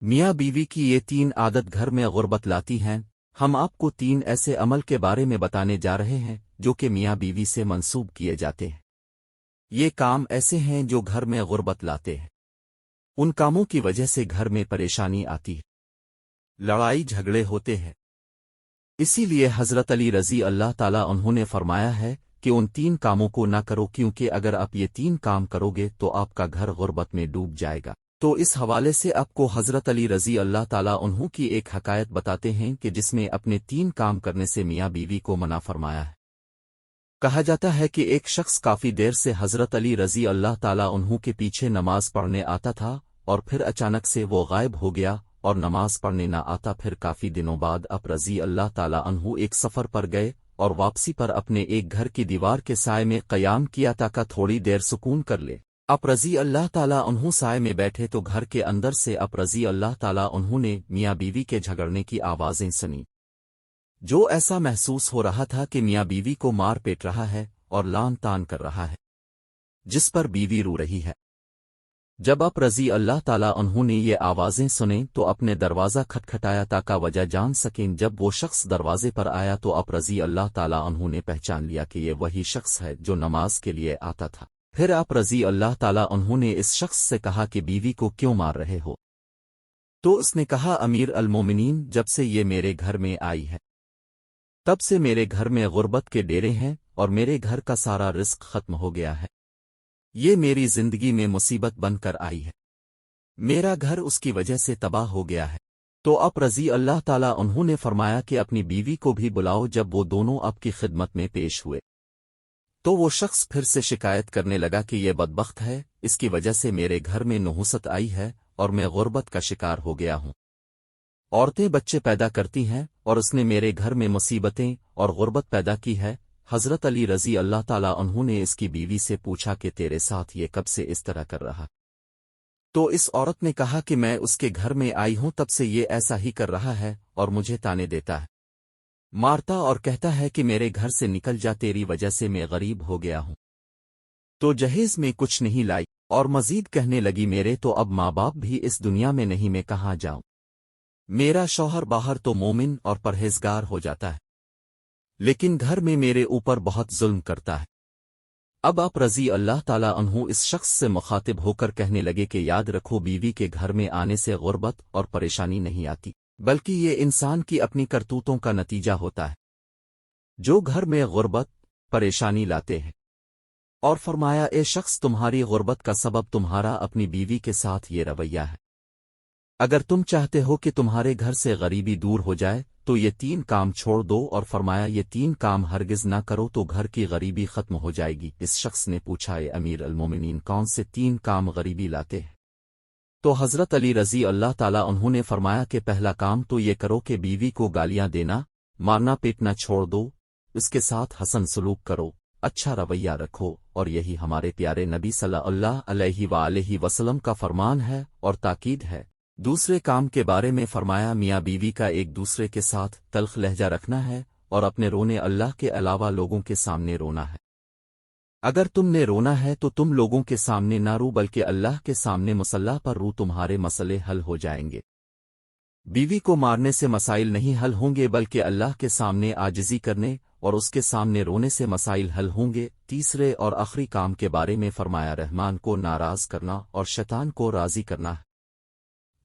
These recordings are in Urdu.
میاں بیوی کی یہ 3 عادت گھر میں غربت لاتی ہیں۔ ہم آپ کو 3 ایسے عمل کے بارے میں بتانے جا رہے ہیں جو کہ میاں بیوی سے منسوب کیے جاتے ہیں۔ یہ کام ایسے ہیں جو گھر میں غربت لاتے ہیں۔ ان کاموں کی وجہ سے گھر میں پریشانی آتی ہے، لڑائی جھگڑے ہوتے ہیں۔ اسی لیے حضرت علی رضی اللہ تعالیٰ انہوں نے فرمایا ہے کہ ان 3 کاموں کو نہ کرو، کیونکہ اگر آپ یہ 3 کام کرو گے تو آپ کا گھر غربت میں ڈوب جائے گا۔ تو اس حوالے سے آپ کو حضرت علی رضی اللہ تعالیٰ انہوں کی ایک حکایت بتاتے ہیں کہ جس میں اپنے 3 کام کرنے سے میاں بیوی کو منع فرمایا ہے۔ کہا جاتا ہے کہ ایک شخص کافی دیر سے حضرت علی رضی اللہ تعالیٰ انہوں کے پیچھے نماز پڑھنے آتا تھا، اور پھر اچانک سے وہ غائب ہو گیا اور نماز پڑھنے نہ آتا۔ پھر کافی دنوں بعد آپ رضی اللہ تعالیٰ انہوں ایک سفر پر گئے اور واپسی پر اپنے ایک گھر کی دیوار کے سائے میں قیام کیا تاکہ تھوڑی دیر سکون کر لے۔ آپ رضی اللہ تعالیٰ انہوں سائے میں بیٹھے تو گھر کے اندر سے آپ رضی اللہ تعالیٰ انہوں نے میاں بیوی کے جھگڑنے کی آوازیں سنی، جو ایسا محسوس ہو رہا تھا کہ میاں بیوی کو مار پیٹ رہا ہے اور لان تان کر رہا ہے، جس پر بیوی رو رہی ہے۔ جب آپ رضی اللہ تعالیٰ انہوں نے یہ آوازیں سنیں تو اپنے دروازہ کھٹکھٹایا تاکہ وجہ جان سکیں۔ جب وہ شخص دروازے پر آیا تو آپ رضی اللہ تعالیٰ انہوں نے پہچان لیا کہ یہ وہی شخص ہے جو نماز کے لیے آتا تھا۔ پھر آپ رضی اللہ تعالیٰ انہوں نے اس شخص سے کہا کہ بیوی کو کیوں مار رہے ہو؟ تو اس نے کہا، امیر المومنین، جب سے یہ میرے گھر میں آئی ہے تب سے میرے گھر میں غربت کے ڈیرے ہیں اور میرے گھر کا سارا رزق ختم ہو گیا ہے۔ یہ میری زندگی میں مصیبت بن کر آئی ہے، میرا گھر اس کی وجہ سے تباہ ہو گیا ہے۔ تو آپ رضی اللہ تعالیٰ انہوں نے فرمایا کہ اپنی بیوی کو بھی بلاؤ۔ جب وہ دونوں آپ کی خدمت میں پیش ہوئے تو وہ شخص پھر سے شکایت کرنے لگا کہ یہ بدبخت ہے، اس کی وجہ سے میرے گھر میں نحوست آئی ہے اور میں غربت کا شکار ہو گیا ہوں۔ عورتیں بچے پیدا کرتی ہیں اور اس نے میرے گھر میں مصیبتیں اور غربت پیدا کی ہے۔ حضرت علی رضی اللہ تعالیٰ انہوں نے اس کی بیوی سے پوچھا کہ تیرے ساتھ یہ کب سے اس طرح کر رہا؟ تو اس عورت نے کہا کہ میں اس کے گھر میں آئی ہوں تب سے یہ ایسا ہی کر رہا ہے اور مجھے تانے دیتا ہے، مارتا اور کہتا ہے کہ میرے گھر سے نکل جا، تیری وجہ سے میں غریب ہو گیا ہوں۔ تو جہیز میں کچھ نہیں لائی اور مزید کہنے لگی، میرے تو اب ماں باپ بھی اس دنیا میں نہیں، میں کہاں جاؤں؟ میرا شوہر باہر تو مومن اور پرہیزگار ہو جاتا ہے، لیکن گھر میں میرے اوپر بہت ظلم کرتا ہے۔ اب آپ رضی اللہ تعالیٰ انہوں اس شخص سے مخاطب ہو کر کہنے لگے کہ یاد رکھو، بیوی کے گھر میں آنے سے غربت اور پریشانی نہیں آتی، بلکہ یہ انسان کی اپنی کرتوتوں کا نتیجہ ہوتا ہے جو گھر میں غربت پریشانی لاتے ہیں۔ اور فرمایا، اے شخص، تمہاری غربت کا سبب تمہارا اپنی بیوی کے ساتھ یہ رویہ ہے۔ اگر تم چاہتے ہو کہ تمہارے گھر سے غریبی دور ہو جائے تو یہ 3 کام چھوڑ دو، اور فرمایا یہ 3 کام ہرگز نہ کرو تو گھر کی غریبی ختم ہو جائے گی۔ اس شخص نے پوچھا، اے امیر المومنین، کون سے 3 کام غریبی لاتے ہیں؟ تو حضرت علی رضی اللہ تعالیٰ انہوں نے فرمایا کہ پہلا کام تو یہ کرو کہ بیوی کو گالیاں دینا مارنا پیٹنا چھوڑ دو، اس کے ساتھ حسن سلوک کرو، اچھا رویہ رکھو، اور یہی ہمارے پیارے نبی صلی اللہ علیہ وآلہ وسلم کا فرمان ہے اور تاکید ہے۔ دوسرے کام کے بارے میں فرمایا، میاں بیوی کا ایک دوسرے کے ساتھ تلخ لہجہ رکھنا ہے اور اپنے رونے اللہ کے علاوہ لوگوں کے سامنے رونا ہے۔ اگر تم نے رونا ہے تو تم لوگوں کے سامنے نہ رو، بلکہ اللہ کے سامنے مصلی پر رو، تمہارے مسئلے حل ہو جائیں گے۔ بیوی کو مارنے سے مسائل نہیں حل ہوں گے، بلکہ اللہ کے سامنے عاجزی کرنے اور اس کے سامنے رونے سے مسائل حل ہوں گے۔ تیسرے اور آخری کام کے بارے میں فرمایا، رحمان کو ناراض کرنا اور شیطان کو راضی کرنا ہے۔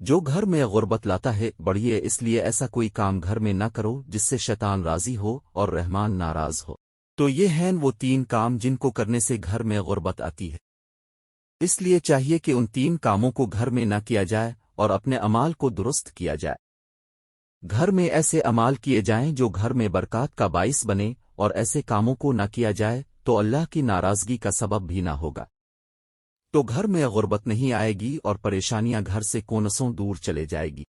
جو گھر میں غربت لاتا ہے بڑھیے، اس لیے ایسا کوئی کام گھر میں نہ کرو جس سے شیطان راضی ہو اور رحمان ناراض ہو۔ تو یہ ہیں وہ 3 کام جن کو کرنے سے گھر میں غربت آتی ہے۔ اس لیے چاہیے کہ ان 3 کاموں کو گھر میں نہ کیا جائے اور اپنے اعمال کو درست کیا جائے۔ گھر میں ایسے اعمال کیے جائیں جو گھر میں برکات کا باعث بنے، اور ایسے کاموں کو نہ کیا جائے تو اللہ کی ناراضگی کا سبب بھی نہ ہوگا۔ تو گھر میں غربت نہیں آئے گی اور پریشانیاں گھر سے کونسوں دور چلے جائے گی۔